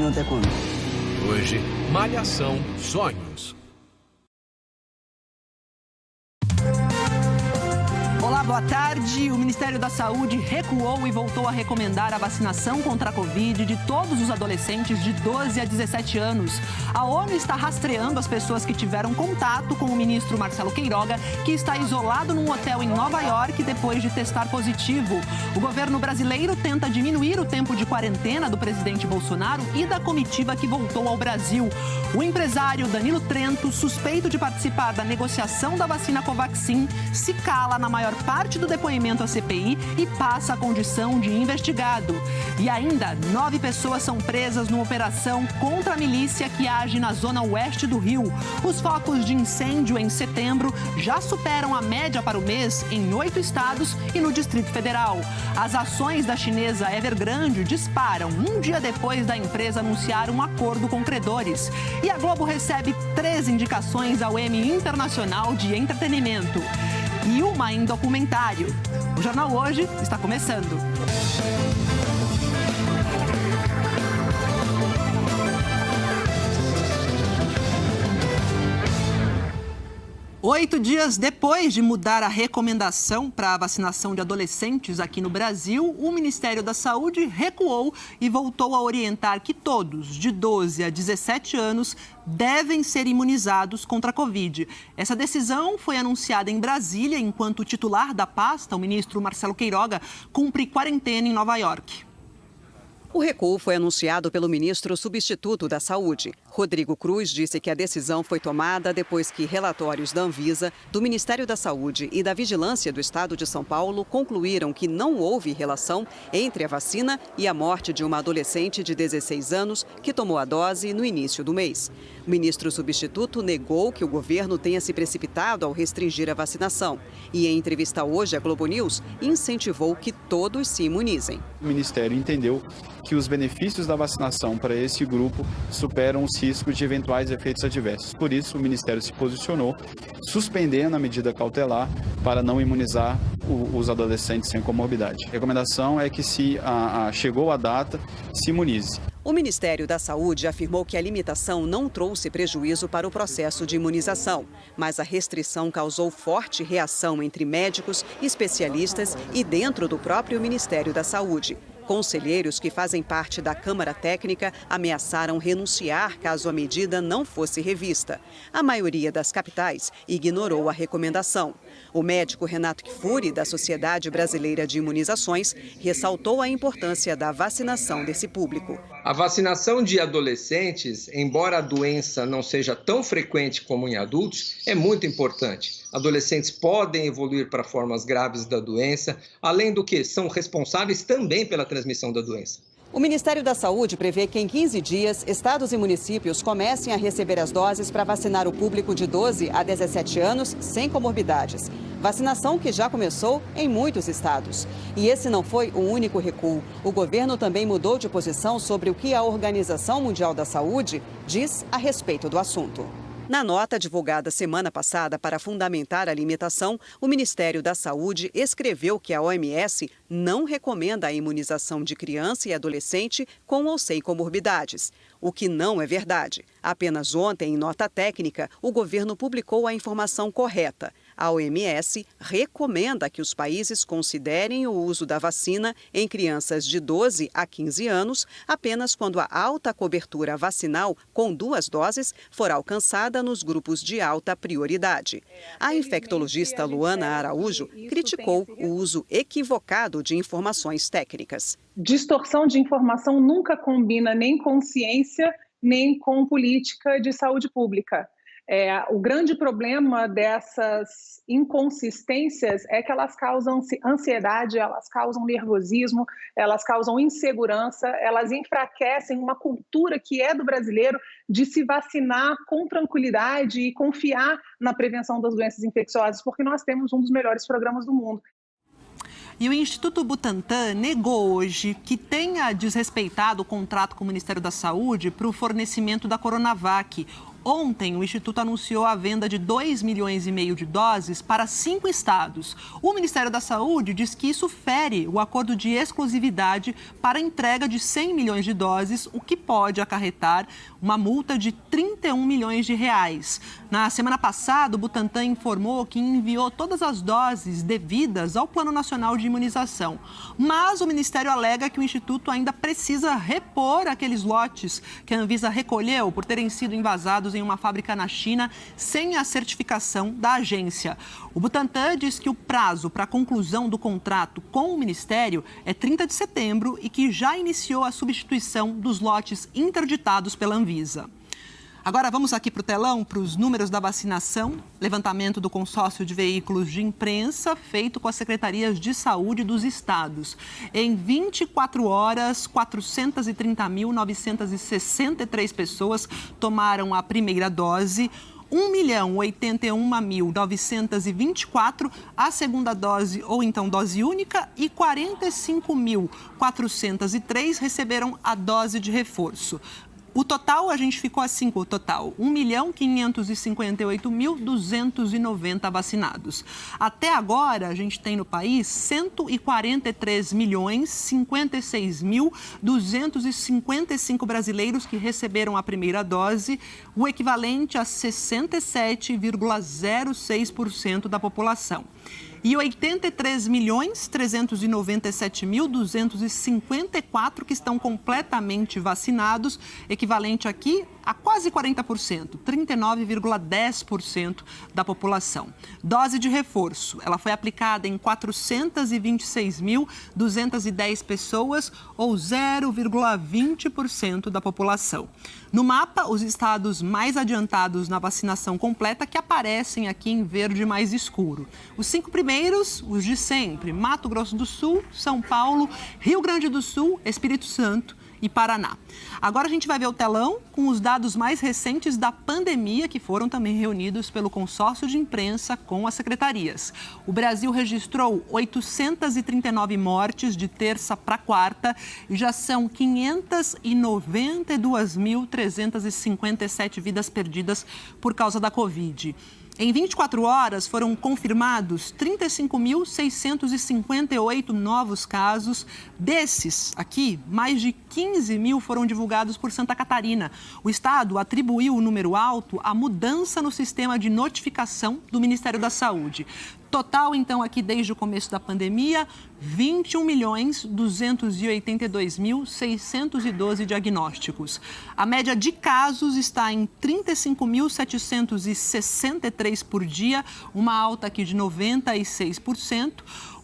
Até quando? Hoje, Malhação Sonhos. Olá, boa tarde. O Ministério da Saúde recuou e voltou a recomendar a vacinação contra a Covid de todos os adolescentes de 12 a 17 anos. A ONU está rastreando as pessoas que tiveram contato com o ministro Marcelo Queiroga, que está isolado num hotel em Nova York depois de testar positivo. O governo brasileiro tenta diminuir o tempo de quarentena do presidente Bolsonaro e da comitiva que voltou ao Brasil. O empresário Danilo Trento, suspeito de participar da negociação da vacina Covaxin, se cala na maior parte do depoimento à CPI e passa a condição de investigado. E ainda, 9 pessoas são presas numa operação contra a milícia que age na zona oeste do Rio. Os focos de incêndio em setembro já superam a média para o mês em 8 estados e no Distrito Federal. As ações da chinesa Evergrande disparam um dia depois da empresa anunciar um acordo com credores. E a Globo recebe 3 indicações ao Emmy Internacional de Entretenimento. E uma em documentário. O Jornal Hoje está começando. 8 dias depois de mudar a recomendação para a vacinação de adolescentes aqui no Brasil, o Ministério da Saúde recuou e voltou a orientar que todos de 12 a 17 anos devem ser imunizados contra a Covid. Essa decisão foi anunciada em Brasília, enquanto o titular da pasta, o ministro Marcelo Queiroga, cumpre quarentena em Nova York. O recuo foi anunciado pelo ministro substituto da Saúde. Rodrigo Cruz disse que a decisão foi tomada depois que relatórios da Anvisa, do Ministério da Saúde e da Vigilância do Estado de São Paulo concluíram que não houve relação entre a vacina e a morte de uma adolescente de 16 anos que tomou a dose no início do mês. O ministro substituto negou que o governo tenha se precipitado ao restringir a vacinação e, em entrevista hoje à Globo News, incentivou que todos se imunizem. O Ministério entendeu que os benefícios da vacinação para esse grupo superam os riscos de eventuais efeitos adversos. Por isso, o Ministério se posicionou, suspendendo a medida cautelar para não imunizar os adolescentes sem comorbidade. A recomendação é que, se chegou a data, se imunize. O Ministério da Saúde afirmou que a limitação não trouxe prejuízo para o processo de imunização, mas a restrição causou forte reação entre médicos, especialistas e dentro do próprio Ministério da Saúde. Conselheiros que fazem parte da Câmara Técnica ameaçaram renunciar caso a medida não fosse revista. A maioria das capitais ignorou a recomendação. O médico Renato Kfouri, da Sociedade Brasileira de Imunizações, ressaltou a importância da vacinação desse público. A vacinação de adolescentes, embora a doença não seja tão frequente como em adultos, é muito importante. Adolescentes podem evoluir para formas graves da doença, além do que são responsáveis também pela transmissão da doença. O Ministério da Saúde prevê que em 15 dias, estados e municípios comecem a receber as doses para vacinar o público de 12 a 17 anos sem comorbidades. Vacinação que já começou em muitos estados. E esse não foi o único recuo. O governo também mudou de posição sobre o que a Organização Mundial da Saúde diz a respeito do assunto. Na nota divulgada semana passada para fundamentar a limitação, o Ministério da Saúde escreveu que a OMS não recomenda a imunização de criança e adolescente com ou sem comorbidades. O que não é verdade. Apenas ontem, em nota técnica, o governo publicou a informação correta. A OMS recomenda que os países considerem o uso da vacina em crianças de 12 a 15 anos apenas quando a alta cobertura vacinal com 2 doses for alcançada nos grupos de alta prioridade. A infectologista Luana Araújo criticou o uso equivocado de informações técnicas. Distorção de informação nunca combina nem com ciência, nem com política de saúde pública. O grande problema dessas inconsistências é que elas causam ansiedade, elas causam nervosismo, elas causam insegurança, elas enfraquecem uma cultura que é do brasileiro de se vacinar com tranquilidade e confiar na prevenção das doenças infecciosas, porque nós temos um dos melhores programas do mundo. E o Instituto Butantan negou hoje que tenha desrespeitado o contrato com o Ministério da Saúde para o fornecimento da Coronavac. Ontem, o Instituto anunciou a venda de 2,5 milhões de doses para 5 estados. O Ministério da Saúde diz que isso fere o acordo de exclusividade para a entrega de 100 milhões de doses, o que pode acarretar uma multa de 31 milhões de reais. Na semana passada, o Butantan informou que enviou todas as doses devidas ao Plano Nacional de Imunização. Mas o Ministério alega que o Instituto ainda precisa repor aqueles lotes que a Anvisa recolheu por terem sido envasados em uma fábrica na China sem a certificação da agência. O Butantan diz que o prazo para a conclusão do contrato com o Ministério é 30 de setembro e que já iniciou a substituição dos lotes interditados pela Anvisa. Agora vamos aqui para o telão, para os números da vacinação. Levantamento do consórcio de veículos de imprensa feito com as secretarias de saúde dos estados. Em 24 horas, 430.963 pessoas tomaram a primeira dose. 1.081.924 a segunda dose ou então dose única e 45.403 receberam a dose de reforço. O total, a gente ficou assim com o total, 1.558.290 vacinados. Até agora, a gente tem no país 143.056.255 brasileiros que receberam a primeira dose, o equivalente a 67,06% da população. E 83.397.254 que estão completamente vacinados, equivalente aqui a quase 40%, 39,10% da população. Dose de reforço, ela foi aplicada em 426.210 pessoas, ou 0,20% da população. No mapa, os estados mais adiantados na vacinação completa que aparecem aqui em verde mais escuro. Os 5 primeiros, os de sempre, Mato Grosso do Sul, São Paulo, Rio Grande do Sul, Espírito Santo e Paraná. Agora a gente vai ver o telão com os dados mais recentes da pandemia que foram também reunidos pelo consórcio de imprensa com as secretarias. O Brasil registrou 839 mortes de terça para quarta e já são 592.357 vidas perdidas por causa da Covid. Em 24 horas, foram confirmados 35.658 novos casos. Desses, aqui, mais de 15 mil foram divulgados por Santa Catarina. O estado atribuiu o número alto à mudança no sistema de notificação do Ministério da Saúde. Total, então, aqui desde o começo da pandemia, 21.282.612 diagnósticos. A média de casos está em 35.763 por dia, uma alta aqui de 96%.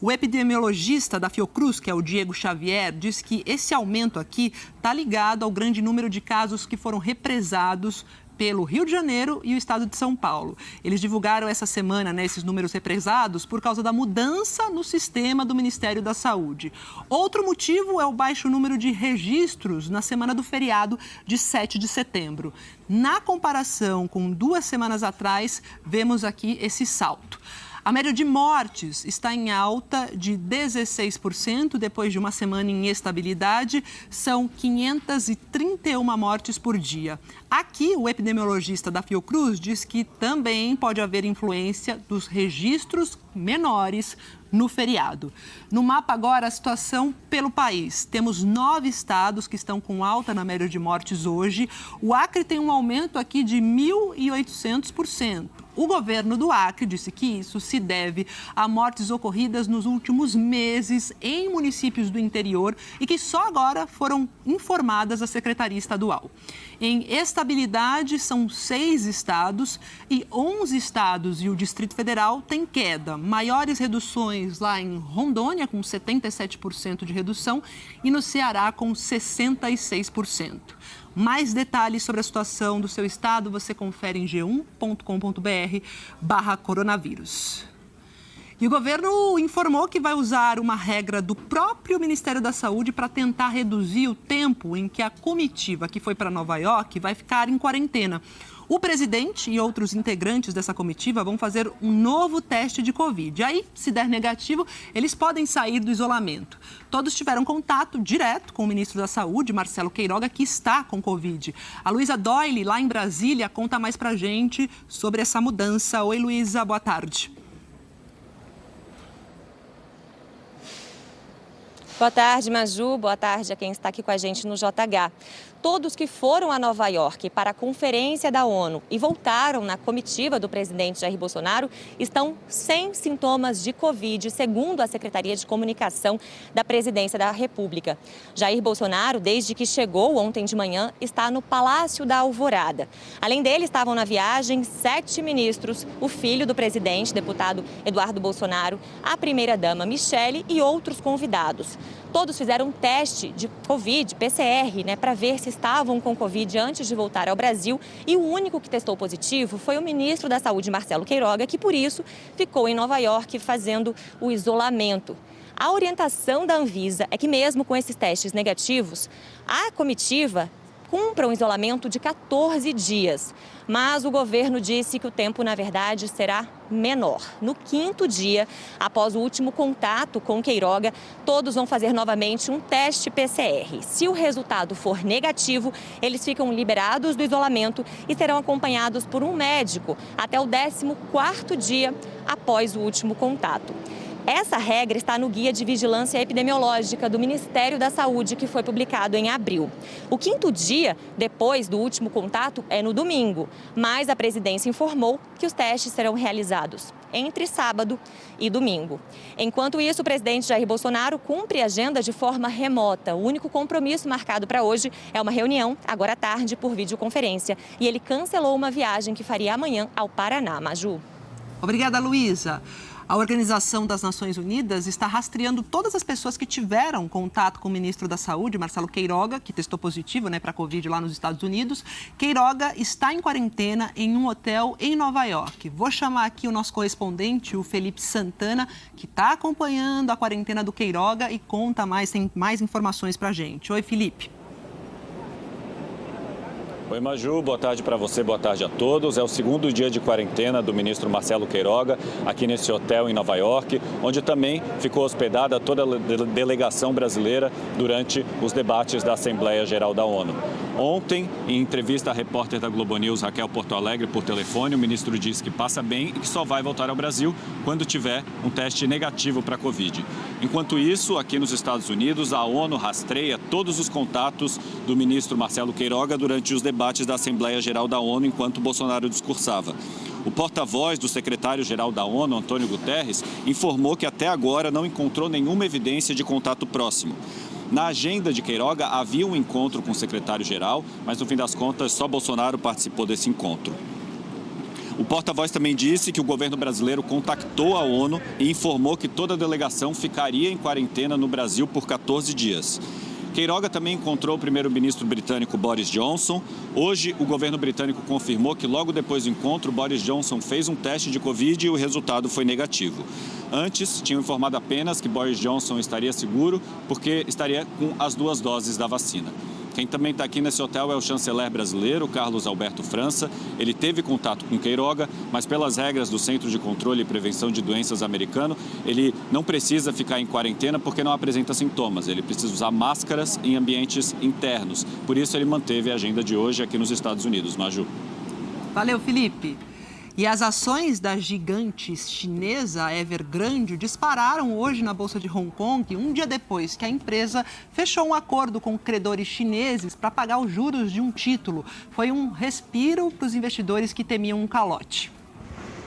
O epidemiologista da Fiocruz, que é o Diego Xavier, diz que esse aumento aqui está ligado ao grande número de casos que foram represados pelo Rio de Janeiro e o estado de São Paulo. Eles divulgaram essa semana, esses números represados por causa da mudança no sistema do Ministério da Saúde. Outro motivo é o baixo número de registros na semana do feriado de 7 de setembro. Na comparação com 2 semanas atrás, vemos aqui esse salto. A média de mortes está em alta de 16% depois de uma semana em estabilidade. São 531 mortes por dia. Aqui, o epidemiologista da Fiocruz diz que também pode haver influência dos registros menores no feriado. No mapa agora, a situação pelo país. Temos 9 estados que estão com alta na média de mortes hoje. O Acre tem um aumento aqui de 1.800%. O governo do Acre disse que isso se deve a mortes ocorridas nos últimos meses em municípios do interior e que só agora foram informadas à Secretaria Estadual. Em estabilidade, são 6 estados e 11 estados e o Distrito Federal têm queda. Maiores reduções lá em Rondônia, com 77% de redução, e no Ceará, com 66%. Mais detalhes sobre a situação do seu estado você confere em g1.com.br/coronavírus. E o governo informou que vai usar uma regra do próprio Ministério da Saúde para tentar reduzir o tempo em que a comitiva que foi para Nova York vai ficar em quarentena. O presidente e outros integrantes dessa comitiva vão fazer um novo teste de Covid. Aí, se der negativo, eles podem sair do isolamento. Todos tiveram contato direto com o ministro da Saúde, Marcelo Queiroga, que está com Covid. A Luísa Doyle, lá em Brasília, conta mais pra gente sobre essa mudança. Oi, Luísa, boa tarde. Boa tarde, Maju. Boa tarde a quem está aqui com a gente no JH. Todos que foram a Nova York para a conferência da ONU e voltaram na comitiva do presidente Jair Bolsonaro estão sem sintomas de Covid, segundo a Secretaria de Comunicação da Presidência da República. Jair Bolsonaro, desde que chegou ontem de manhã, está no Palácio da Alvorada. Além dele, estavam na viagem 7 ministros, o filho do presidente, deputado Eduardo Bolsonaro, a primeira-dama Michele e outros convidados. Todos fizeram um teste de Covid, PCR, para ver se estavam com Covid antes de voltar ao Brasil. E o único que testou positivo foi o ministro da Saúde, Marcelo Queiroga, que por isso ficou em Nova York fazendo o isolamento. A orientação da Anvisa é que mesmo com esses testes negativos, a comitiva cumpra um isolamento de 14 dias. Mas o governo disse que o tempo, na verdade, será menor. No 5º dia, após o último contato com Queiroga, todos vão fazer novamente um teste PCR. Se o resultado for negativo, eles ficam liberados do isolamento e serão acompanhados por um médico até o 14º dia após o último contato. Essa regra está no Guia de Vigilância Epidemiológica do Ministério da Saúde, que foi publicado em abril. O 5º dia, depois do último contato, é no domingo, mas a presidência informou que os testes serão realizados entre sábado e domingo. Enquanto isso, o presidente Jair Bolsonaro cumpre a agenda de forma remota. O único compromisso marcado para hoje é uma reunião, agora à tarde, por videoconferência. E ele cancelou uma viagem que faria amanhã ao Paraná. Maju. Obrigada, Luísa. A Organização das Nações Unidas está rastreando todas as pessoas que tiveram contato com o ministro da Saúde, Marcelo Queiroga, que testou positivo para a Covid lá nos Estados Unidos. Queiroga está em quarentena em um hotel em Nova York. Vou chamar aqui o nosso correspondente, o Felipe Santana, que está acompanhando a quarentena do Queiroga e conta mais, tem mais informações para a gente. Oi, Felipe. Oi, Maju, boa tarde para você, boa tarde a todos. É o 2º dia de quarentena do ministro Marcelo Queiroga, aqui nesse hotel em Nova York, onde também ficou hospedada toda a delegação brasileira durante os debates da Assembleia Geral da ONU. Ontem, em entrevista à repórter da Globo News, Raquel Porto Alegre, por telefone, o ministro disse que passa bem e que só vai voltar ao Brasil quando tiver um teste negativo para a Covid. Enquanto isso, aqui nos Estados Unidos, a ONU rastreia todos os contatos do ministro Marcelo Queiroga durante os debates da Assembleia Geral da ONU, enquanto Bolsonaro discursava. O porta-voz do secretário-geral da ONU, Antônio Guterres, informou que até agora não encontrou nenhuma evidência de contato próximo. Na agenda de Queiroga havia um encontro com o secretário-geral, mas no fim das contas só Bolsonaro participou desse encontro. O porta-voz também disse que o governo brasileiro contactou a ONU e informou que toda a delegação ficaria em quarentena no Brasil por 14 dias. Queiroga também encontrou o primeiro-ministro britânico Boris Johnson. Hoje, o governo britânico confirmou que logo depois do encontro, Boris Johnson fez um teste de Covid e o resultado foi negativo. Antes, tinham informado apenas que Boris Johnson estaria seguro porque estaria com as 2 doses da vacina. Quem também está aqui nesse hotel é o chanceler brasileiro, Carlos Alberto França. Ele teve contato com Queiroga, mas pelas regras do Centro de Controle e Prevenção de Doenças americano, ele não precisa ficar em quarentena porque não apresenta sintomas. Ele precisa usar máscaras em ambientes internos. Por isso, ele manteve a agenda de hoje aqui nos Estados Unidos. Maju. Valeu, Felipe. E as ações da gigante chinesa Evergrande dispararam hoje na Bolsa de Hong Kong, um dia depois que a empresa fechou um acordo com credores chineses para pagar os juros de um título. Foi um respiro para os investidores que temiam um calote.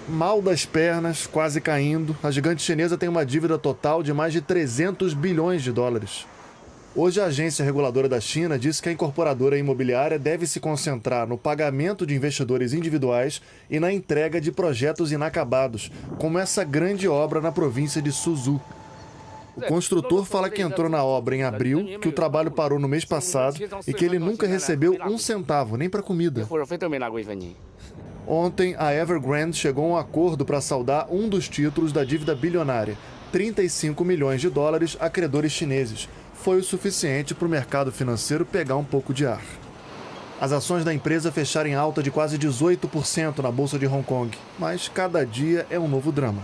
Mal das pernas, quase caindo, a gigante chinesa tem uma dívida total de mais de 300 bilhões de dólares. Hoje, a agência reguladora da China disse que a incorporadora imobiliária deve se concentrar no pagamento de investidores individuais e na entrega de projetos inacabados, como essa grande obra na província de Suzhou. O construtor fala que entrou na obra em abril, que o trabalho parou no mês passado e que ele nunca recebeu um centavo, nem para comida. Ontem, a Evergrande chegou a um acordo para saldar um dos títulos da dívida bilionária, 35 milhões de dólares a credores chineses. Foi o suficiente para o mercado financeiro pegar um pouco de ar. As ações da empresa fecharam em alta de quase 18% na Bolsa de Hong Kong, mas cada dia é um novo drama.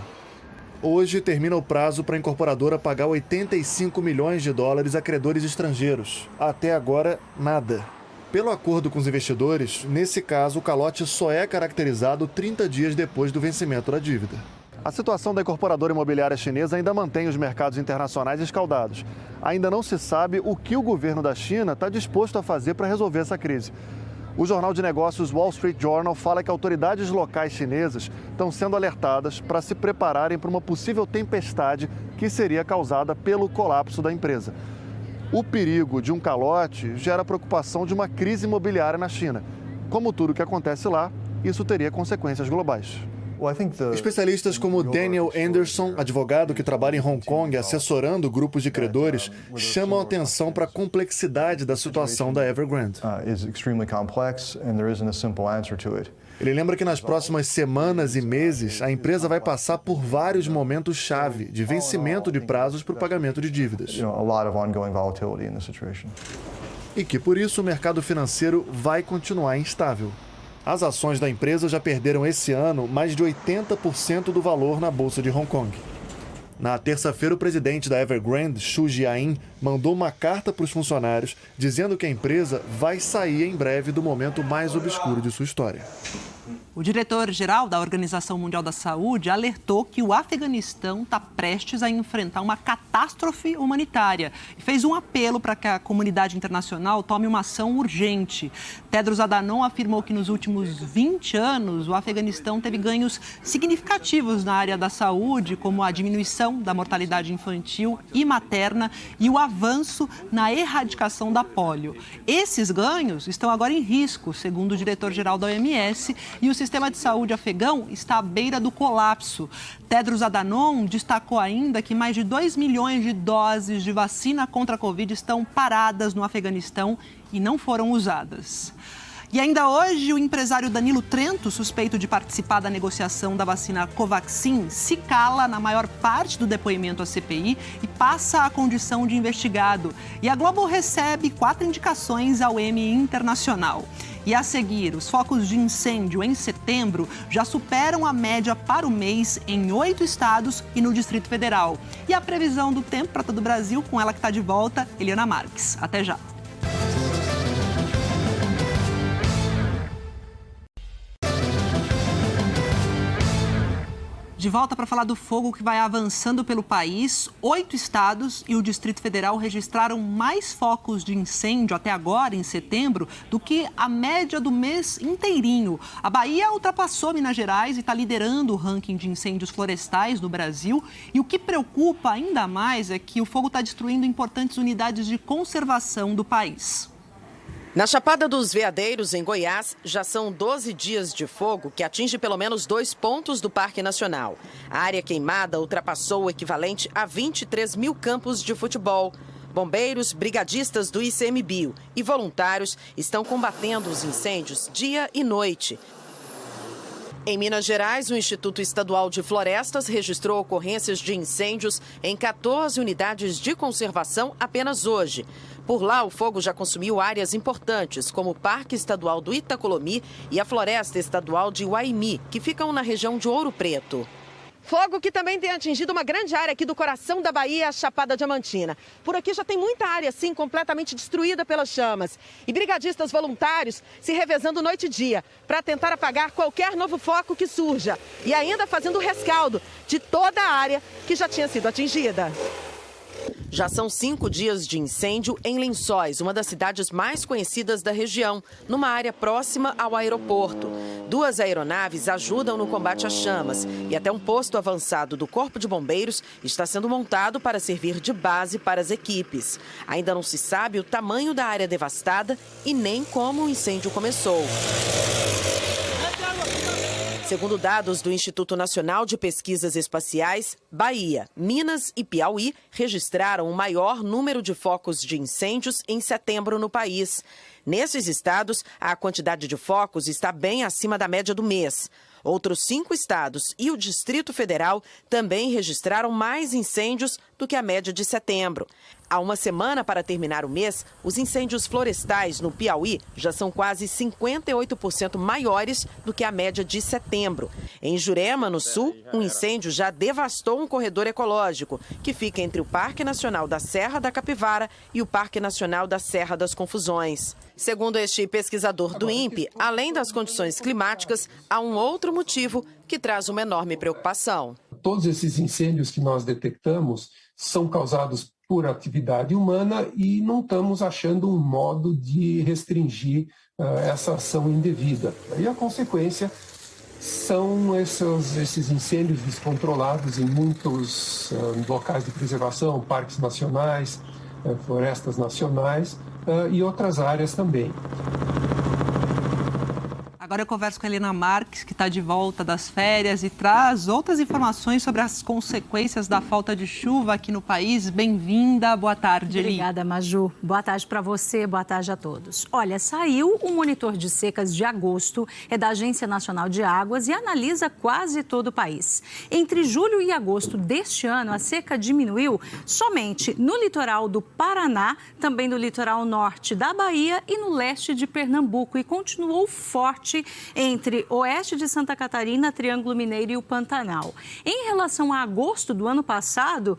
Hoje termina o prazo para a incorporadora pagar 85 milhões de dólares a credores estrangeiros. Até agora, nada. Pelo acordo com os investidores, nesse caso, o calote só é caracterizado 30 dias depois do vencimento da dívida. A situação da incorporadora imobiliária chinesa ainda mantém os mercados internacionais escaldados. Ainda não se sabe o que o governo da China está disposto a fazer para resolver essa crise. O jornal de negócios Wall Street Journal fala que autoridades locais chinesas estão sendo alertadas para se prepararem para uma possível tempestade que seria causada pelo colapso da empresa. O perigo de um calote gera a preocupação de uma crise imobiliária na China. Como tudo que acontece lá, isso teria consequências globais. Especialistas como Daniel Anderson, advogado que trabalha em Hong Kong assessorando grupos de credores, chamam a atenção para a complexidade da situação da Evergrande. Ele lembra que nas próximas semanas e meses, a empresa vai passar por vários momentos-chave de vencimento de prazos para o pagamento de dívidas. E que, por isso, o mercado financeiro vai continuar instável. As ações da empresa já perderam esse ano mais de 80% do valor na Bolsa de Hong Kong. Na terça-feira, o presidente da Evergrande, Xu Jiayin, mandou uma carta para os funcionários dizendo que a empresa vai sair em breve do momento mais obscuro de sua história. O diretor-geral da Organização Mundial da Saúde alertou que o Afeganistão está prestes a enfrentar uma catástrofe humanitária e fez um apelo para que a comunidade internacional tome uma ação urgente. Tedros Adhanom afirmou que nos últimos 20 anos o Afeganistão teve ganhos significativos na área da saúde, como a diminuição da mortalidade infantil e materna e o avanço na erradicação da pólio. Esses ganhos estão agora em risco, segundo o diretor-geral da OMS, e o sistema de saúde afegão está à beira do colapso. Tedros Adhanom destacou ainda que mais de 2 milhões de doses de vacina contra a Covid estão paradas no Afeganistão e não foram usadas. E ainda hoje, o empresário Danilo Trento, suspeito de participar da negociação da vacina Covaxin, se cala na maior parte do depoimento à CPI e passa a condição de investigado. E a Globo recebe 4 indicações ao Emmy Internacional. E a seguir, os focos de incêndio em setembro já superam a média para o mês em 8 estados e no Distrito Federal. E a previsão do tempo para todo o Brasil, com ela que está de volta, Eliana Marques. Até já. De volta para falar do fogo que vai avançando pelo país, 8 estados e o Distrito Federal registraram mais focos de incêndio até agora, em setembro, do que a média do mês inteirinho. A Bahia ultrapassou Minas Gerais e está liderando o ranking de incêndios florestais no Brasil. E o que preocupa ainda mais é que o fogo está destruindo importantes unidades de conservação do país. Na Chapada dos Veadeiros, em Goiás, já são 12 dias de fogo que atinge pelo menos 2 pontos do Parque Nacional. A área queimada ultrapassou o equivalente a 23 mil campos de futebol. Bombeiros, brigadistas do ICMBio e voluntários estão combatendo os incêndios dia e noite. Em Minas Gerais, o Instituto Estadual de Florestas registrou ocorrências de incêndios em 14 unidades de conservação apenas hoje. Por lá, o fogo já consumiu áreas importantes, como o Parque Estadual do Itacolomi e a Floresta Estadual de Uaimi, que ficam na região de Ouro Preto. Fogo que também tem atingido uma grande área aqui do coração da Bahia, a Chapada Diamantina. Por aqui já tem muita área, assim, completamente destruída pelas chamas. E brigadistas voluntários se revezando noite e dia para tentar apagar qualquer novo foco que surja. E ainda fazendo o rescaldo de toda a área que já tinha sido atingida. Já são 5 dias de incêndio em Lençóis, uma das cidades mais conhecidas da região, numa área próxima ao aeroporto. 2 aeronaves ajudam no combate às chamas e até um posto avançado do Corpo de Bombeiros está sendo montado para servir de base para as equipes. Ainda não se sabe o tamanho da área devastada e nem como o incêndio começou. Segundo dados do Instituto Nacional de Pesquisas Espaciais, Bahia, Minas e Piauí registraram o maior número de focos de incêndios em setembro no país. Nesses estados, a quantidade de focos está bem acima da média do mês. Outros 5 estados e o Distrito Federal também registraram mais incêndios do que a média de setembro. Há uma semana para terminar o mês, os incêndios florestais no Piauí já são quase 58% maiores do que a média de setembro. Em Jurema, no sul, um incêndio já devastou um corredor ecológico, que fica entre o Parque Nacional da Serra da Capivara e o Parque Nacional da Serra das Confusões. Segundo este pesquisador do INPE, além das condições climáticas, há um outro motivo que traz uma enorme preocupação. Todos esses incêndios que nós detectamos são causados por atividade humana e não estamos achando um modo de restringir essa ação indevida. E a consequência são esses incêndios descontrolados em muitos locais de preservação, parques nacionais, florestas nacionais e outras áreas também. Agora eu converso com a Helena Marques, que está de volta das férias e traz outras informações sobre as consequências da falta de chuva aqui no país. Bem-vinda, boa tarde, Eli. Obrigada, Maju. Boa tarde para você, boa tarde a todos. Olha, saiu o monitor de secas de agosto, é da Agência Nacional de Águas e analisa quase todo o país. Entre julho e agosto deste ano, a seca diminuiu somente no litoral do Paraná, também no litoral norte da Bahia e no leste de Pernambuco e continuou forte entre oeste de Santa Catarina, Triângulo Mineiro e o Pantanal. Em relação a agosto do ano passado,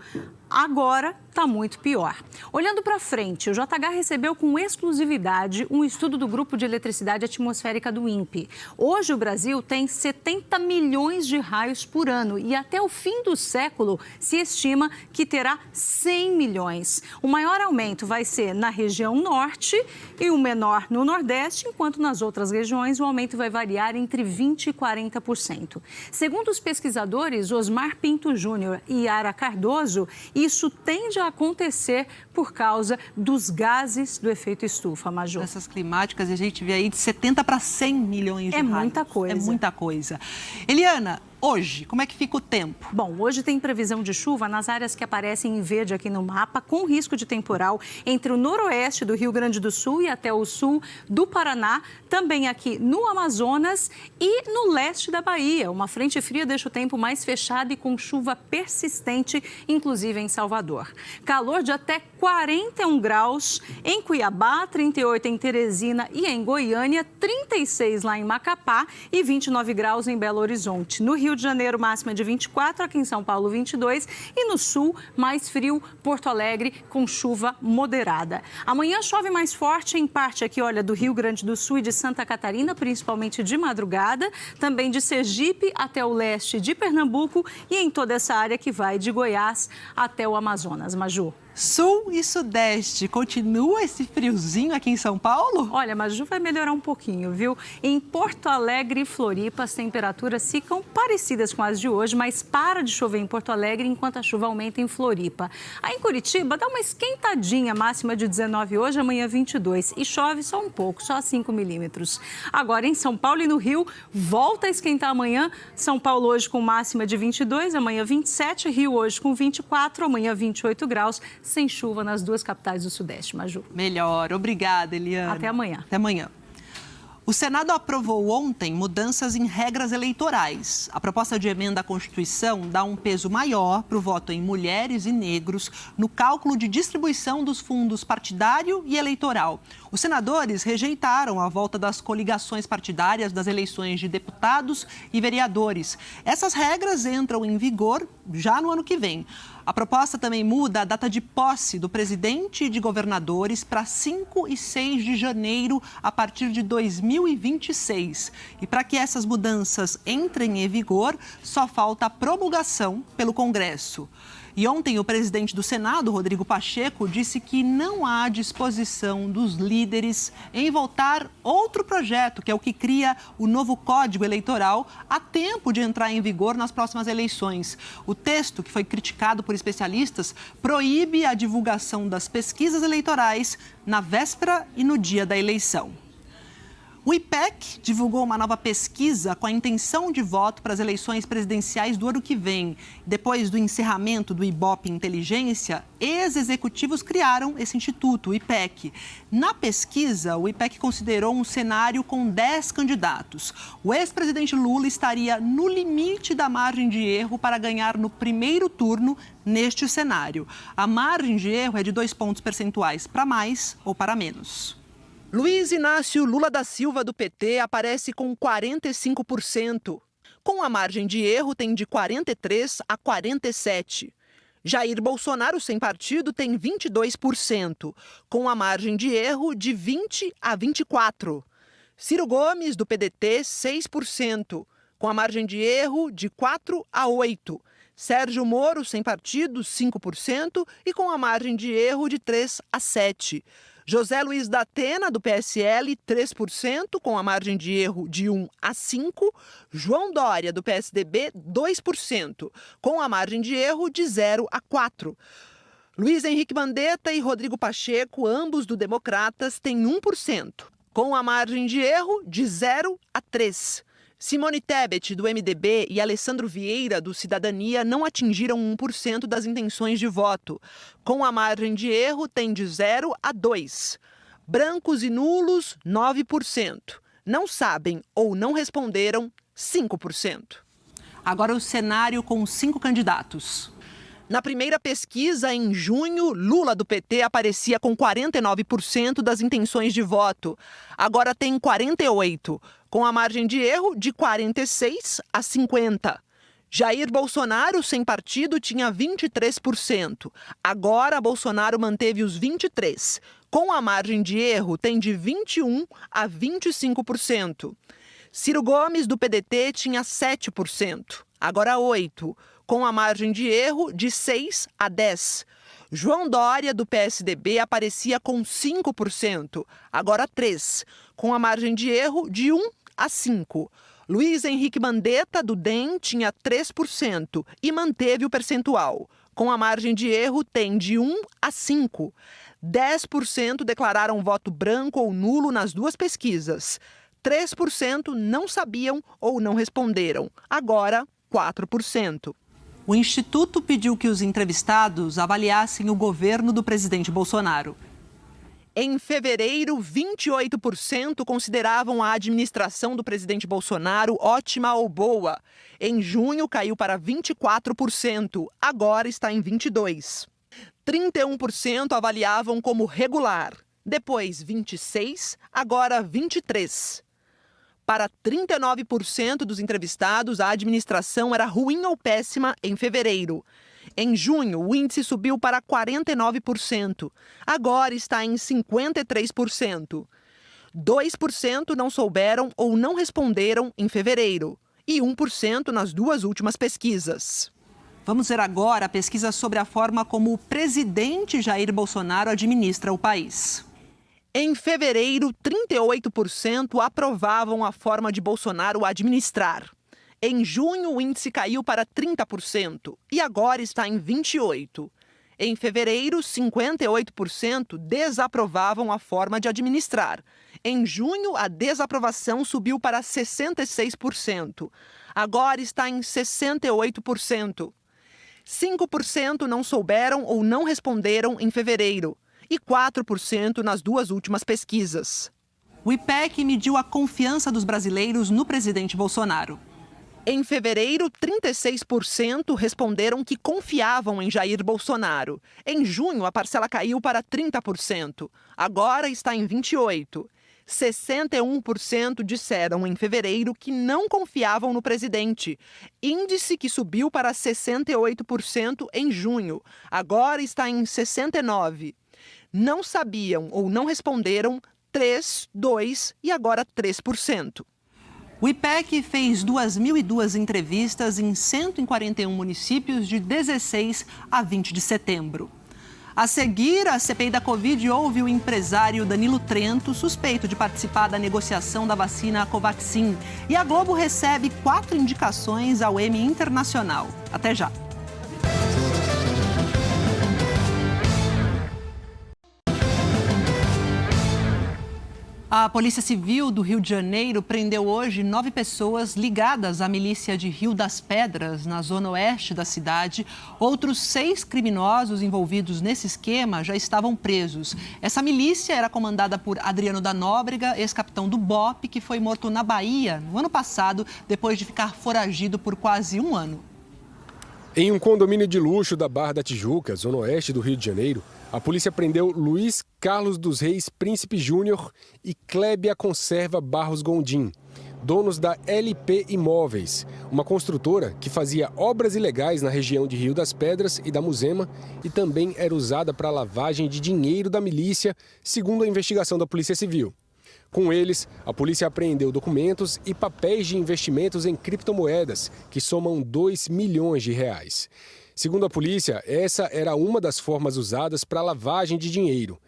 agora está muito pior. Olhando para frente, o JH recebeu com exclusividade um estudo do Grupo de Eletricidade Atmosférica do INPE. Hoje o Brasil tem 70 milhões de raios por ano e até o fim do século se estima que terá 100 milhões. O maior aumento vai ser na região norte e o menor no nordeste, enquanto nas outras regiões o aumento vai variar entre 20% e 40%. Segundo os pesquisadores Osmar Pinto Júnior e Yara Cardoso, isso tende a acontecer por causa dos gases do efeito estufa, Maju. Essas climáticas, a gente vê aí de 70 para 100 milhões de raios. É muita coisa. É muita coisa. Eliana, hoje, como é que fica o tempo? Bom, hoje tem previsão de chuva nas áreas que aparecem em verde aqui no mapa, com risco de temporal entre o noroeste do Rio Grande do Sul e até o sul do Paraná, também aqui no Amazonas e no leste da Bahia. Uma frente fria deixa o tempo mais fechado e com chuva persistente, inclusive em Salvador. Calor de até 41 graus em Cuiabá, 38 em Teresina e em Goiânia, 36 lá em Macapá e 29 graus em Belo Horizonte. No Rio de Janeiro, máxima de 24, aqui em São Paulo, 22 e no sul, mais frio, Porto Alegre, com chuva moderada. Amanhã chove mais forte em parte aqui, olha, do Rio Grande do Sul e de Santa Catarina, principalmente de madrugada, também de Sergipe até o leste de Pernambuco e em toda essa área que vai de Goiás até o Amazonas. Maju. Sul e Sudeste, continua esse friozinho aqui em São Paulo? Olha, Maju, vai melhorar um pouquinho, viu? Em Porto Alegre e Floripa, as temperaturas ficam parecidas com as de hoje, mas para de chover em Porto Alegre enquanto a chuva aumenta em Floripa. Aí em Curitiba, dá uma esquentadinha, máxima de 19 hoje, amanhã 22. E chove só um pouco, só 5 milímetros. Agora, em São Paulo e no Rio, volta a esquentar amanhã. São Paulo hoje com máxima de 22, amanhã 27. Rio hoje com 24, amanhã 28 graus. Sem chuva nas duas capitais do Sudeste, Maju. Melhor. Obrigada, Eliana. Até amanhã. Até amanhã. O Senado aprovou ontem mudanças em regras eleitorais. A proposta de emenda à Constituição dá um peso maior para o voto em mulheres e negros no cálculo de distribuição dos fundos partidário e eleitoral. Os senadores rejeitaram a volta das coligações partidárias das eleições de deputados e vereadores. Essas regras entram em vigor já no ano que vem. A proposta também muda a data de posse do presidente e de governadores para 5 e 6 de janeiro a partir de 2026. E para que essas mudanças entrem em vigor, só falta a promulgação pelo Congresso. E ontem o presidente do Senado, Rodrigo Pacheco, disse que não há disposição dos líderes em votar outro projeto, que é o que cria o novo Código Eleitoral, a tempo de entrar em vigor nas próximas eleições. O texto, que foi criticado por especialistas, proíbe a divulgação das pesquisas eleitorais na véspera e no dia da eleição. O IPEC divulgou uma nova pesquisa com a intenção de voto para as eleições presidenciais do ano que vem. Depois do encerramento do Ibope Inteligência, ex-executivos criaram esse instituto, o IPEC. Na pesquisa, o IPEC considerou um cenário com 10 candidatos. O ex-presidente Lula estaria no limite da margem de erro para ganhar no primeiro turno neste cenário. A margem de erro é de 2 pontos percentuais para mais ou para menos. Luiz Inácio Lula da Silva, do PT, aparece com 45%. Com a margem de erro, tem de 43% a 47%. Jair Bolsonaro, sem partido, tem 22%, com a margem de erro de 20% a 24%. Ciro Gomes, do PDT, 6%, com a margem de erro de 4% a 8%. Sérgio Moro, sem partido, 5% e com a margem de erro de 3% a 7%. José Luiz da Atena, do PSL, 3%, com a margem de erro de 1 a 5. João Dória, do PSDB, 2%, com a margem de erro de 0 a 4. Luiz Henrique Mandetta e Rodrigo Pacheco, ambos do Democratas, têm 1%, com a margem de erro de 0 a 3. Simone Tebet, do MDB, e Alessandro Vieira, do Cidadania, não atingiram 1% das intenções de voto. Com a margem de erro, tem de 0 a 2. Brancos e nulos, 9%. Não sabem ou não responderam, 5%. Agora o cenário com 5 candidatos. Na primeira pesquisa, em junho, Lula, do PT, aparecia com 49% das intenções de voto. Agora tem 48%, com a margem de erro de 46% a 50%. Jair Bolsonaro, sem partido, tinha 23%. Agora, Bolsonaro manteve os 23%. Com a margem de erro, tem de 21% a 25%. Ciro Gomes, do PDT, tinha 7%. Agora 8%. Com a margem de erro de 6% a 10%. João Dória, do PSDB, aparecia com 5%, agora 3%, com a margem de erro de 1% a 5%. Luiz Henrique Mandetta, do DEM, tinha 3% e manteve o percentual. Com a margem de erro, tem de 1% a 5%. 10% declararam voto branco ou nulo nas duas pesquisas. 3% não sabiam ou não responderam. Agora, 4%. O Instituto pediu que os entrevistados avaliassem o governo do presidente Bolsonaro. Em fevereiro, 28% consideravam a administração do presidente Bolsonaro ótima ou boa. Em junho, caiu para 24%, agora está em 22%. 31% avaliavam como regular, depois 26%, agora 23%. Para 39% dos entrevistados, a administração era ruim ou péssima em fevereiro. Em junho, o índice subiu para 49%. Agora está em 53%. 2% não souberam ou não responderam em fevereiro. E 1% nas duas últimas pesquisas. Vamos ver agora a pesquisa sobre a forma como o presidente Jair Bolsonaro administra o país. Em fevereiro, 38% aprovavam a forma de Bolsonaro administrar. Em junho, o índice caiu para 30% e agora está em 28%. Em fevereiro, 58% desaprovavam a forma de administrar. Em junho, a desaprovação subiu para 66%. Agora está em 68%. 5% não souberam ou não responderam em fevereiro. E 4% nas duas últimas pesquisas. O IPEC mediu a confiança dos brasileiros no presidente Bolsonaro. Em fevereiro, 36% responderam que confiavam em Jair Bolsonaro. Em junho, a parcela caiu para 30%. Agora está em 28%. 61% disseram em fevereiro que não confiavam no presidente. Índice que subiu para 68% em junho. Agora está em 69%. Não sabiam ou não responderam 3%, 2% e agora 3%. O IPEC fez 2.002 entrevistas em 141 municípios de 16 a 20 de setembro. A seguir, a CPI da Covid ouve o empresário Danilo Trento, suspeito de participar da negociação da vacina Covaxin. E a Globo recebe 4 indicações ao Emmy Internacional. Até já. A Polícia Civil do Rio de Janeiro prendeu hoje 9 pessoas ligadas à milícia de Rio das Pedras, na zona oeste da cidade. Outros 6 criminosos envolvidos nesse esquema já estavam presos. Essa milícia era comandada por Adriano da Nóbrega, ex-capitão do BOPE, que foi morto na Bahia no ano passado, depois de ficar foragido por quase um ano. Em um condomínio de luxo da Barra da Tijuca, zona oeste do Rio de Janeiro, a polícia prendeu Luiz Carlos dos Reis Príncipe Júnior e Clébia Conserva Barros Gondim, donos da LP Imóveis, uma construtora que fazia obras ilegais na região de Rio das Pedras e da Muzema e também era usada para lavagem de dinheiro da milícia, segundo a investigação da Polícia Civil. Com eles, a polícia apreendeu documentos e papéis de investimentos em criptomoedas, que somam 2 milhões de reais. Segundo a polícia, essa era uma das formas usadas para lavagem de dinheiro.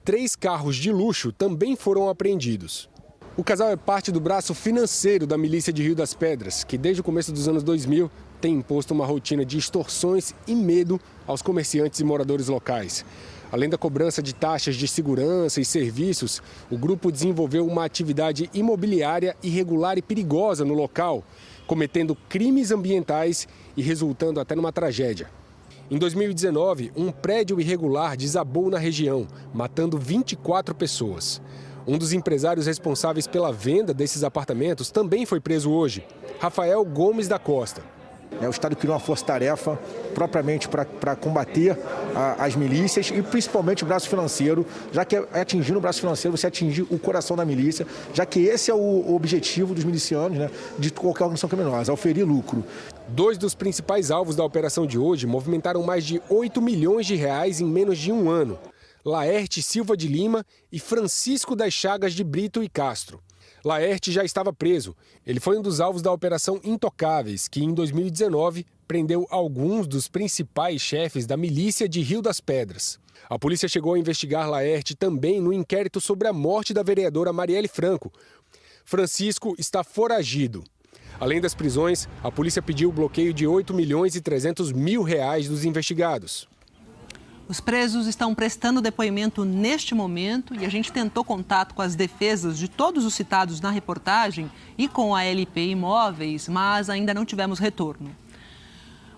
3 carros de luxo também foram apreendidos. O casal é parte do braço financeiro da milícia de Rio das Pedras, que desde o começo dos anos 2000 tem imposto uma rotina de extorsões e medo aos comerciantes e moradores locais. Além da cobrança de taxas de segurança e serviços, o grupo desenvolveu uma atividade imobiliária irregular e perigosa no local, cometendo crimes ambientais e resultando até numa tragédia. Em 2019, um prédio irregular desabou na região, matando 24 pessoas. Um dos empresários responsáveis pela venda desses apartamentos também foi preso hoje, Rafael Gomes da Costa. O Estado criou uma força-tarefa propriamente para combater as milícias e principalmente o braço financeiro, já que atingindo o braço financeiro você atingir o coração da milícia, já que esse é o objetivo dos milicianos, né, de qualquer organização criminosa, oferir lucro. 2 dos principais alvos da operação de hoje movimentaram mais de 8 milhões de reais em menos de um ano. Laerte Silva de Lima e Francisco das Chagas de Brito e Castro. Laerte já estava preso. Ele foi um dos alvos da Operação Intocáveis, que em 2019 prendeu alguns dos principais chefes da milícia de Rio das Pedras. A polícia chegou a investigar Laerte também no inquérito sobre a morte da vereadora Marielle Franco. Francisco está foragido. Além das prisões, a polícia pediu o bloqueio de 8 milhões e 300 mil reais dos investigados. Os presos estão prestando depoimento neste momento e a gente tentou contato com as defesas de todos os citados na reportagem e com a LP Imóveis, mas ainda não tivemos retorno.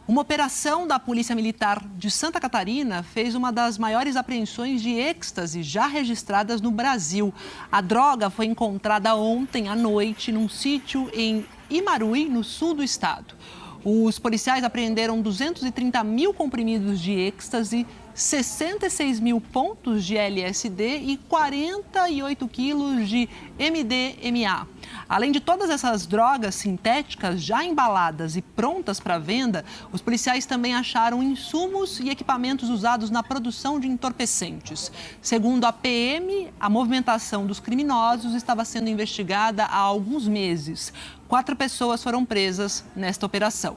Uma operação da Polícia Militar de Santa Catarina fez uma das maiores apreensões de êxtase já registradas no Brasil. A droga foi encontrada ontem à noite num sítio em Imarui, no sul do estado. Os policiais apreenderam 230 mil comprimidos de êxtase, 66 mil pontos de LSD e 48 quilos de MDMA. Além de todas essas drogas sintéticas já embaladas e prontas para venda, os policiais também acharam insumos e equipamentos usados na produção de entorpecentes. Segundo a PM, a movimentação dos criminosos estava sendo investigada há alguns meses. 4 pessoas foram presas nesta operação.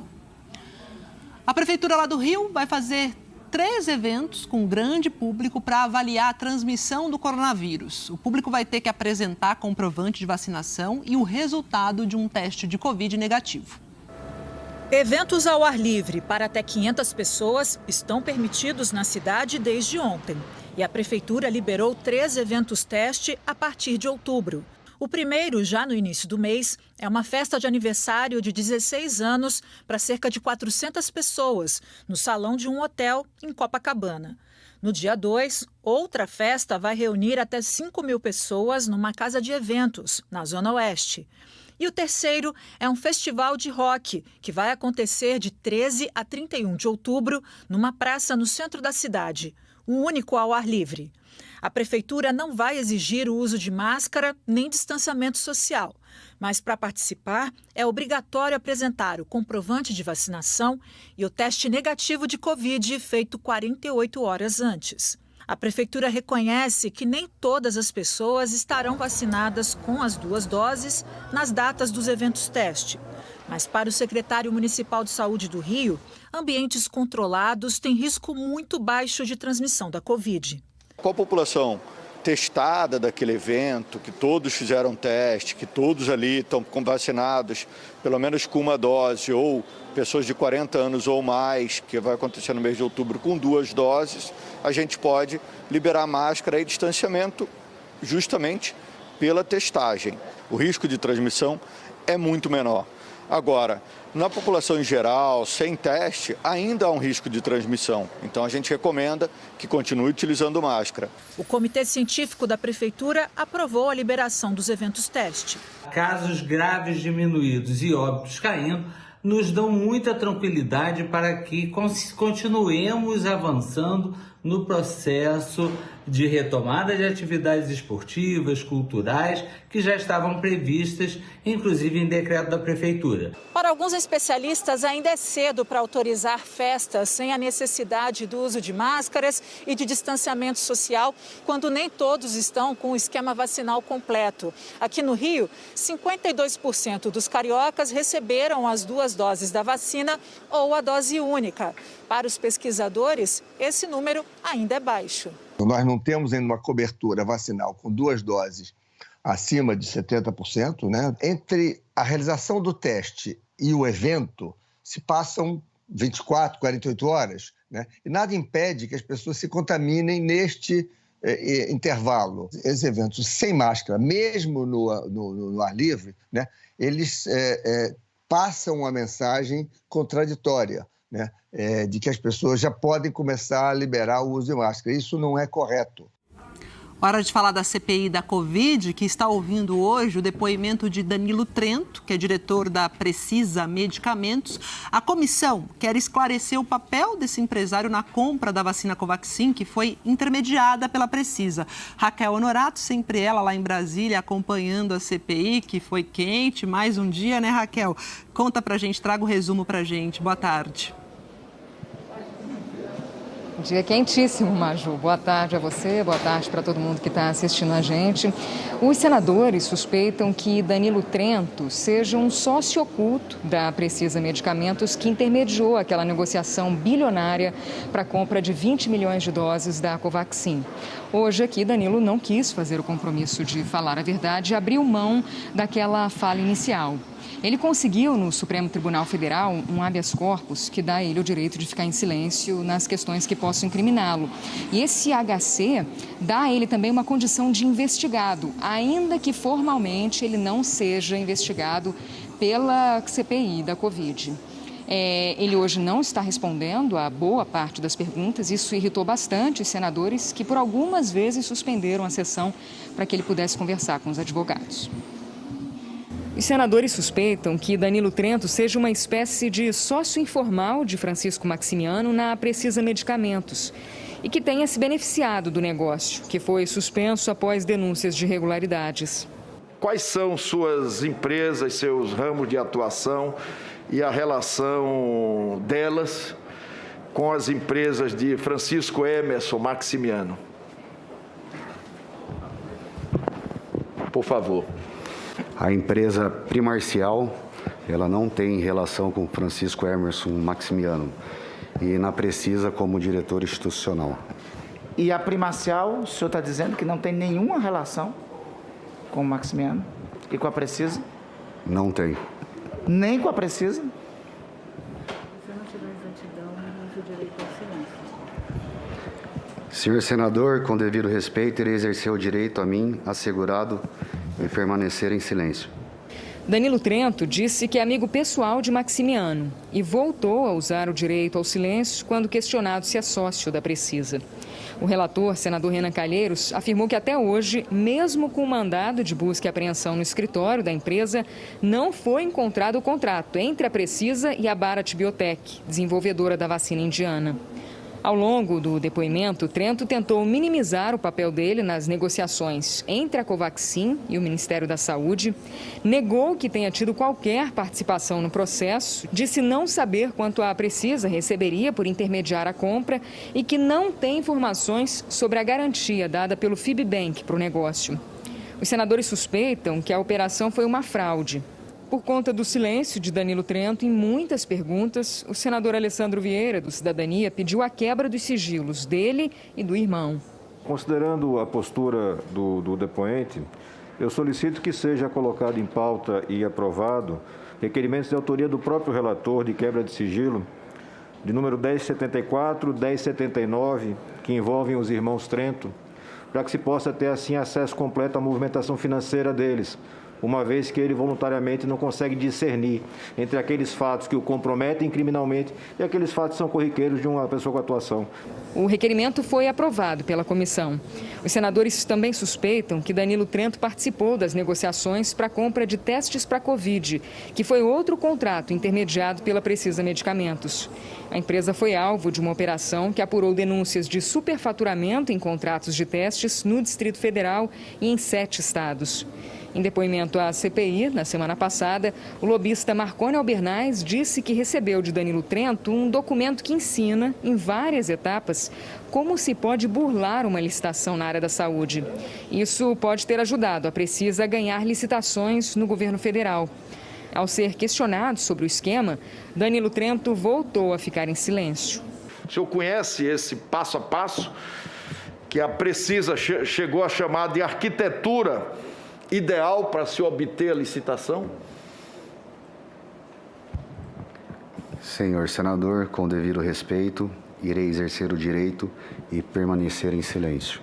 A Prefeitura lá do Rio vai fazer 3 eventos com grande público para avaliar a transmissão do coronavírus. O público vai ter que apresentar comprovante de vacinação e o resultado de um teste de Covid negativo. Eventos ao ar livre para até 500 pessoas estão permitidos na cidade desde ontem. E a Prefeitura liberou 3 eventos teste a partir de outubro. O primeiro, já no início do mês, é uma festa de aniversário de 16 anos para cerca de 400 pessoas, no salão de um hotel em Copacabana. No dia 2, outra festa vai reunir até 5 mil pessoas numa casa de eventos, na Zona Oeste. E o terceiro é um festival de rock, que vai acontecer de 13 a 31 de outubro, numa praça no centro da cidade, o único ao ar livre. A Prefeitura não vai exigir o uso de máscara nem distanciamento social, mas para participar é obrigatório apresentar o comprovante de vacinação e o teste negativo de Covid feito 48 horas antes. A Prefeitura reconhece que nem todas as pessoas estarão vacinadas com as 2 doses nas datas dos eventos teste. Mas para o secretário municipal de saúde do Rio, ambientes controlados têm risco muito baixo de transmissão da Covid. Com a população testada daquele evento, que todos fizeram teste, que todos ali estão vacinados, pelo menos com 1 dose, ou pessoas de 40 anos ou mais, que vai acontecer no mês de outubro, com 2 doses, a gente pode liberar máscara e distanciamento, justamente pela testagem. O risco de transmissão é muito menor. Agora, na população em geral, sem teste, ainda há um risco de transmissão. Então, a gente recomenda que continue utilizando máscara. O Comitê Científico da Prefeitura aprovou a liberação dos eventos teste. Casos graves diminuídos e óbitos caindo nos dão muita tranquilidade para que continuemos avançando no processo de retomada de atividades esportivas, culturais, que já estavam previstas, inclusive em decreto da Prefeitura. Para alguns especialistas, ainda é cedo para autorizar festas sem a necessidade do uso de máscaras e de distanciamento social, quando nem todos estão com o esquema vacinal completo. Aqui no Rio, 52% dos cariocas receberam as 2 doses da vacina ou a dose única. Para os pesquisadores, esse número ainda é baixo. Nós não temos ainda uma cobertura vacinal com 2 doses acima de 70%, né? Entre a realização do teste e o evento, se passam 24, 48 horas, né? E nada impede que as pessoas se contaminem neste intervalo. Esses eventos sem máscara, mesmo no ar livre, né? Eles passam uma mensagem contraditória, né? De que as pessoas já podem começar a liberar o uso de máscara. Isso não é correto. Hora de falar da CPI da Covid, que está ouvindo hoje o depoimento de Danilo Trento, que é diretor da Precisa Medicamentos. A comissão quer esclarecer o papel desse empresário na compra da vacina Covaxin, que foi intermediada pela Precisa. Raquel Honorato, sempre ela lá em Brasília, acompanhando a CPI, que foi quente, mais um dia, né, Raquel? Conta pra gente, traga o resumo pra gente. Boa tarde. Dia quentíssimo, Maju. Boa tarde a você, boa tarde para todo mundo que está assistindo a gente. Os senadores suspeitam que Danilo Trento seja um sócio oculto da Precisa Medicamentos, que intermediou aquela negociação bilionária para a compra de 20 milhões de doses da Covaxin. Hoje aqui, Danilo não quis fazer o compromisso de falar a verdade e abriu mão daquela fala inicial. Ele conseguiu no Supremo Tribunal Federal um habeas corpus que dá a ele o direito de ficar em silêncio nas questões que possam incriminá-lo. E esse HC dá a ele também uma condição de investigado, ainda que formalmente ele não seja investigado pela CPI da Covid. Ele hoje não está respondendo a boa parte das perguntas. Isso irritou bastante os senadores, que por algumas vezes suspenderam a sessão para que ele pudesse conversar com os advogados. Os senadores suspeitam que Danilo Trento seja uma espécie de sócio informal de Francisco Maximiano na Precisa Medicamentos e que tenha se beneficiado do negócio, que foi suspenso após denúncias de irregularidades. Quais são suas empresas, seus ramos de atuação e a relação delas com as empresas de Francisco Emerson Maximiano? Por favor. A empresa Primarcial, ela não tem relação com Francisco Emerson Maximiano e na Precisa como diretor institucional. E a Primarcial, o senhor está dizendo que não tem nenhuma relação com o Maximiano e com a Precisa? Não tem. Nem com a Precisa? Senhor senador, com devido respeito, ele exerceu o direito a mim, assegurado, e permanecer em silêncio. Danilo Trento disse que é amigo pessoal de Maximiano e voltou a usar o direito ao silêncio quando questionado se é sócio da Precisa. O relator, senador Renan Calheiros, afirmou que até hoje, mesmo com o mandado de busca e apreensão no escritório da empresa, não foi encontrado o contrato entre a Precisa e a Bharat Biotech, desenvolvedora da vacina indiana. Ao longo do depoimento, Trento tentou minimizar o papel dele nas negociações entre a Covaxin e o Ministério da Saúde, negou que tenha tido qualquer participação no processo, disse não saber quanto a Precisa receberia por intermediar a compra e que não tem informações sobre a garantia dada pelo Fibbank para o negócio. Os senadores suspeitam que a operação foi uma fraude. Por conta do silêncio de Danilo Trento em muitas perguntas, o senador Alessandro Vieira, do Cidadania, pediu a quebra dos sigilos dele e do irmão. Considerando a postura do depoente, eu solicito que seja colocado em pauta e aprovado requerimentos de autoria do próprio relator de quebra de sigilo, de número 1074, 1079, que envolvem os irmãos Trento, para que se possa ter assim acesso completo à movimentação financeira deles, uma vez que ele voluntariamente não consegue discernir entre aqueles fatos que o comprometem criminalmente e aqueles fatos que são corriqueiros de uma pessoa com atuação. O requerimento foi aprovado pela comissão. Os senadores também suspeitam que Danilo Trento participou das negociações para a compra de testes para Covid, que foi outro contrato intermediado pela Precisa Medicamentos. A empresa foi alvo de uma operação que apurou denúncias de superfaturamento em contratos de testes no Distrito Federal e em 7 estados. Em depoimento à CPI, na semana passada, o lobista Marconi Albernaz disse que recebeu de Danilo Trento um documento que ensina, em várias etapas, como se pode burlar uma licitação na área da saúde. Isso pode ter ajudado a Precisa a ganhar licitações no governo federal. Ao ser questionado sobre o esquema, Danilo Trento voltou a ficar em silêncio. O senhor conhece esse passo a passo que a Precisa chegou a chamar de arquitetura ideal para se obter a licitação? Senhor senador, com devido respeito, irei exercer o direito e permanecer em silêncio.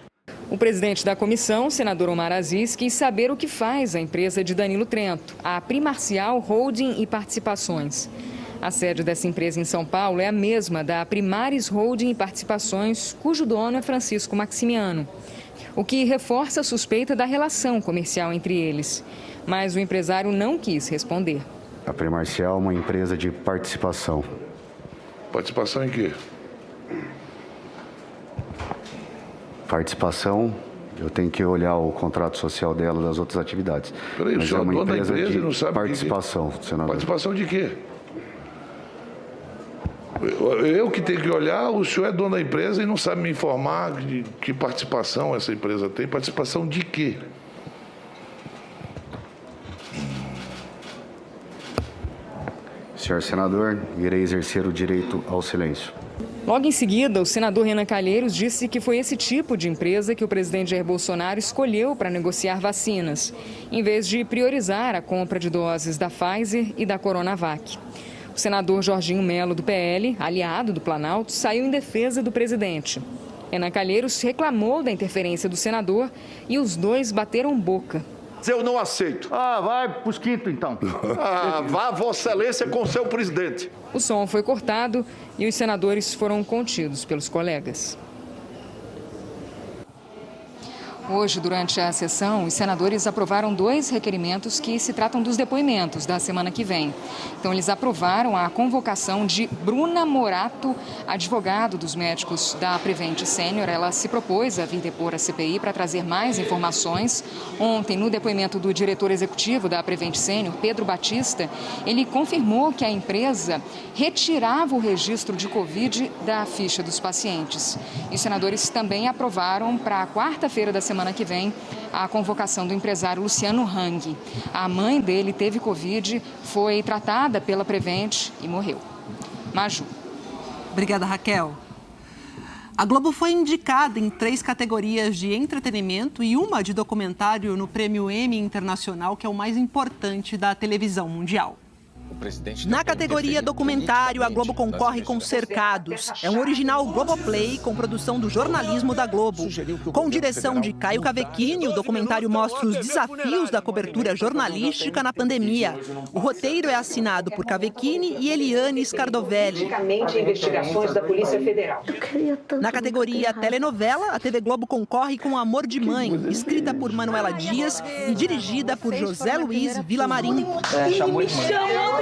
O presidente da comissão, senador Omar Aziz, quis saber o que faz a empresa de Danilo Trento, a Primarcial Holding e Participações. A sede dessa empresa em São Paulo é a mesma da Primaris Holding e Participações, cujo dono é Francisco Maximiano, o que reforça a suspeita da relação comercial entre eles. Mas o empresário não quis responder. A Primarcial é uma empresa de participação. Participação em quê? Participação, eu tenho que olhar o contrato social dela das outras atividades. Peraí, o senhor é dono da empresa e não sabe participação, senador. Participação de quê? Eu que tenho que olhar, o senhor é dono da empresa e não sabe me informar de que participação essa empresa tem. Participação de quê? Senhor senador, irei exercer o direito ao silêncio. Logo em seguida, o senador Renan Calheiros disse que foi esse tipo de empresa que o presidente Jair Bolsonaro escolheu para negociar vacinas, em vez de priorizar a compra de doses da Pfizer e da Coronavac. O senador Jorginho Melo, do PL, aliado do Planalto, saiu em defesa do presidente. Renan Calheiros reclamou da interferência do senador e os dois bateram boca. Eu não aceito. Vai pros quintos, então. Vá, Vossa Excelência, com seu presidente. O som foi cortado e os senadores foram contidos pelos colegas. Hoje, durante a sessão, os senadores aprovaram 2 requerimentos que se tratam dos depoimentos da semana que vem. Então, eles aprovaram a convocação de Bruna Morato, advogado dos médicos da Prevent Senior. Ela se propôs a vir depor à CPI para trazer mais informações. Ontem, no depoimento do diretor executivo da Prevent Senior, Pedro Batista, ele confirmou que a empresa retirava o registro de Covid da ficha dos pacientes. E os senadores também aprovaram para a quarta-feira da semana que vem a convocação do empresário Luciano Hang. A mãe dele teve Covid, foi tratada pela Prevent e morreu. Maju. Obrigada, Raquel. A Globo foi indicada em 3 categorias de entretenimento e uma de documentário no Prêmio Emmy Internacional, que é o mais importante da televisão mundial. Na categoria documentário, a Globo concorre com Cercados. É um original Globoplay com produção do jornalismo da Globo. Com direção de Caio Cavecchini, o documentário mostra os desafios da cobertura jornalística na pandemia. O roteiro é assinado por Cavecchini e Eliane Scardovelli. Investigações da Polícia Federal. Na categoria telenovela, a TV Globo concorre com Amor de Mãe, escrita por Manuela Dias e dirigida por José Luiz Villamarim. Chamou de mãe.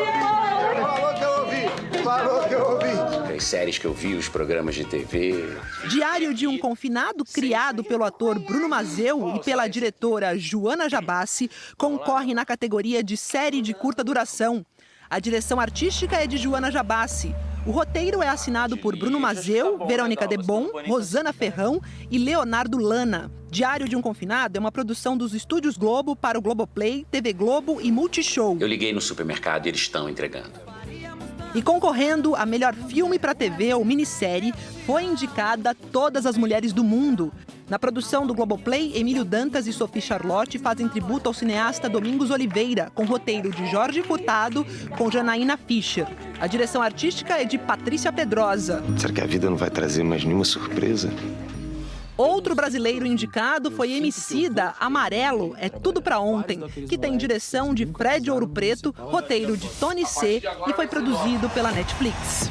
Falou que eu ouvi. As séries que eu vi, os programas de TV. Diário de um Confinado, criado pelo ator Bruno Mazeu e pela diretora Joana Jabassi, concorre na categoria de série de curta duração. A direção artística é de Joana Jabassi. O roteiro é assinado por Bruno Mazeu, Verônica Debon, Rosana Ferrão e Leonardo Lana. Diário de um Confinado é uma produção dos Estúdios Globo para o Globoplay, TV Globo e Multishow. Eu liguei no supermercado e eles estão entregando. E concorrendo a melhor filme para TV ou minissérie, foi indicada Todas as Mulheres do Mundo. Na produção do Globoplay, Emílio Dantas e Sophie Charlotte fazem tributo ao cineasta Domingos Oliveira, com roteiro de Jorge Furtado, com Janaína Fischer. A direção artística é de Patrícia Pedrosa. Será que a vida não vai trazer mais nenhuma surpresa? Outro brasileiro indicado foi Emicida, Amarelo, é tudo pra ontem, que tem direção de Fred Ouro Preto, roteiro de Tony C e foi produzido pela Netflix.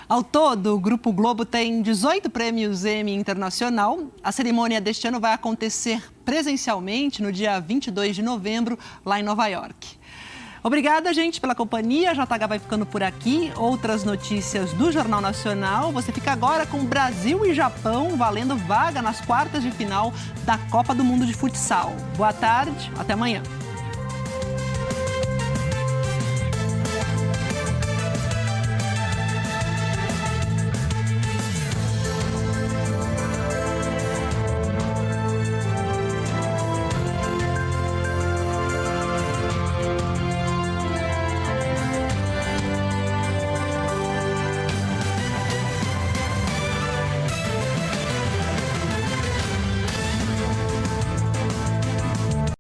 Ao todo, o Grupo Globo tem 18 prêmios Emmy Internacional. A cerimônia deste ano vai acontecer presencialmente no dia 22 de novembro, lá em Nova York. Obrigada, gente, pela companhia. A JH vai ficando por aqui. Outras notícias do Jornal Nacional. Você fica agora com Brasil e Japão valendo vaga nas quartas de final da Copa do Mundo de Futsal. Boa tarde, até amanhã.